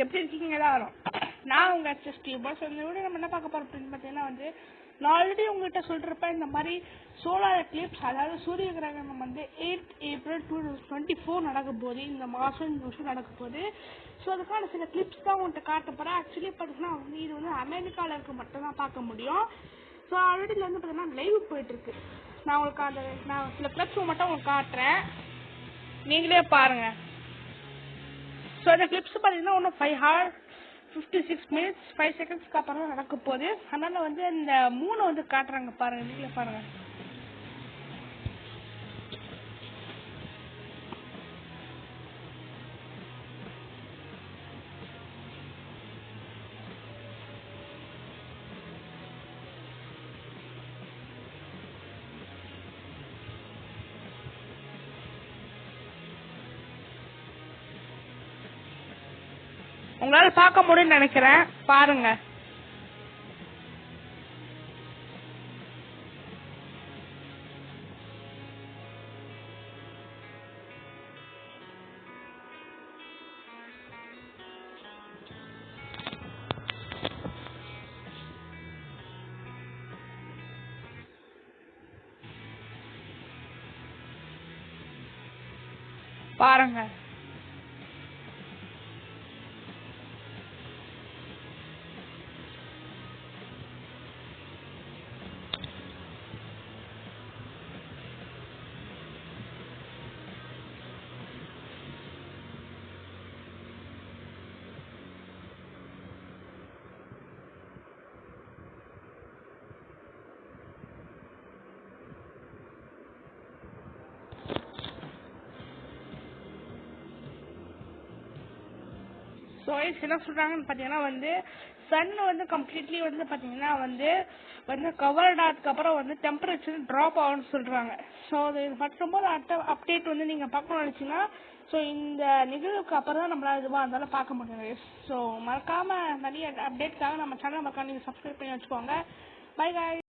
எப்படி இருக்கீங்க எல்லாரும்? நான் உங்க ஸ்டீவ். இந்த வீடியோ நம்ம என்ன பார்க்க போறோம் அப்படின்னு பார்த்தீங்கன்னா நான் ஆல்ரெடி உங்ககிட்ட சொல்லிருப்பேன் இந்த மாதிரி சோலார் எக்லிப்ஸ், அதாவது சூரிய கிரகணம் 8 ஏப்ரல் 2024 நடக்க போகுது. இந்த வருஷம் நடக்க போகுது. ஸோ அதுக்கான சில கிளிப்ஸ் தான் உங்கள்கிட்ட காட்ட போகிறேன். ஆக்சுவலி பார்த்தீங்கன்னா இது அமெரிக்காவில் இருக்க மட்டும் தான் பார்க்க முடியும். ஸோ ஆல்ரெடி இதில் பார்த்தீங்கன்னா லைவ் போயிட்டுருக்கு. நான் உங்களுக்கு நான் சில கிளிப்ஸ் மட்டும் உங்களுக்கு காட்டுறேன், நீங்களே பாருங்க. ஸோ அந்த கிளிப்ஸ் பார்த்தீங்கன்னா இன்னும் 5 hours 56 minutes 5 seconds அப்புறம் தான் நடக்க போகுது. அதனால இந்த மூணை காட்டுறாங்க பாருங்க, நீங்களே பாருங்க. உங்களால பார்க்க முடியும்னு நினைக்கிறேன், பாருங்க. பாருங்க சோயிஸ் என்ன சொல்றாங்கன்னு பார்த்தீங்கன்னா சன் கம்ப்ளீட்லி பார்த்தீங்கன்னா கவர்ட் ஆனதுக்கப்புறம் டெம்பரேச்சர் ட்ராப் ஆகும்னு சொல்றாங்க. ஸோ அது மட்டும்போது அப்டேட் நீங்கள் பார்க்கணும்னு நினச்சிங்கன்னா ஸோ இந்த நிகழ்வுக்கு அப்புறம் தான் நம்மளால இதுவாக இருந்தாலும் பார்க்க முடியும். ஸோ மறக்காம நிறைய அப்டேட்காக நம்ம சேனல் மறக்காம நீங்கள் சப்ஸ்கிரைப் பண்ணி வச்சுக்கோங்க. By guys.